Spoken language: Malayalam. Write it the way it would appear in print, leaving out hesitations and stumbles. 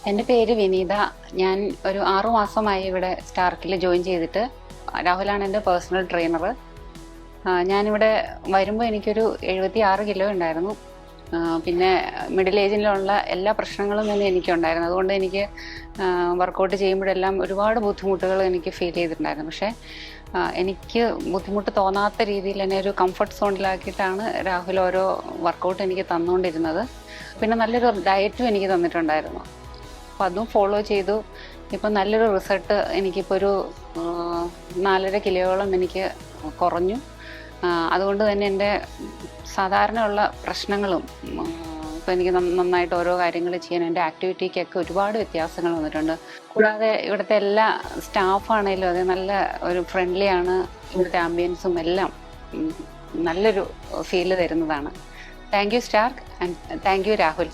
എൻ്റെ പേര് വിനീത. ഞാൻ ഒരു 6 മാസമായി ഇവിടെ സ്റ്റാർക്കിൽ ജോയിൻ ചെയ്തിട്ട്. രാഹുലാണ് എൻ്റെ പേഴ്സണൽ ട്രെയിനർ. ഞാനിവിടെ വരുമ്പോൾ എനിക്കൊരു 76 കിലോ ഉണ്ടായിരുന്നു. പിന്നെ മിഡിൽ ഏജിലുള്ള എല്ലാ പ്രശ്നങ്ങളും തന്നെ എനിക്കുണ്ടായിരുന്നു. അതുകൊണ്ട് എനിക്ക് വർക്കൗട്ട് ചെയ്യുമ്പോഴെല്ലാം ഒരുപാട് ബുദ്ധിമുട്ടുകൾ എനിക്ക് ഫീൽ ചെയ്തിട്ടുണ്ടായിരുന്നു. പക്ഷേ എനിക്ക് ബുദ്ധിമുട്ട് തോന്നാത്ത രീതിയിൽ എന്നെ ഒരു കംഫർട്ട് സോണിലാക്കിയിട്ടാണ് രാഹുൽ ഓരോ വർക്കൗട്ട് എനിക്ക് തന്നുകൊണ്ടിരുന്നത്. പിന്നെ നല്ലൊരു ഡയറ്റും എനിക്ക് തന്നിട്ടുണ്ടായിരുന്നു. അപ്പോൾ അതും ഫോളോ ചെയ്തു. ഇപ്പം നല്ലൊരു റിസൾട്ട് എനിക്കിപ്പോൾ ഒരു 4.5 കിലോയോളം എനിക്ക് കുറഞ്ഞു. അതുകൊണ്ട് തന്നെ എൻ്റെ സാധാരണയുള്ള പ്രശ്നങ്ങളും ഇപ്പോൾ എനിക്ക് നന്നായിട്ട് ഓരോ കാര്യങ്ങൾ ചെയ്യാൻ എൻ്റെ ആക്ടിവിറ്റിക്കൊക്കെ ഒരുപാട് വ്യത്യാസങ്ങൾ വന്നിട്ടുണ്ട്. കൂടാതെ ഇവിടുത്തെ എല്ലാ സ്റ്റാഫാണേലും അത് നല്ല ഒരു ഫ്രണ്ട്ലിയാണ്. ഇവിടുത്തെ ആംബിയൻസും എല്ലാം നല്ലൊരു ഫീല് തരുന്നതാണ്. Thank you Stark and thank you Rahul.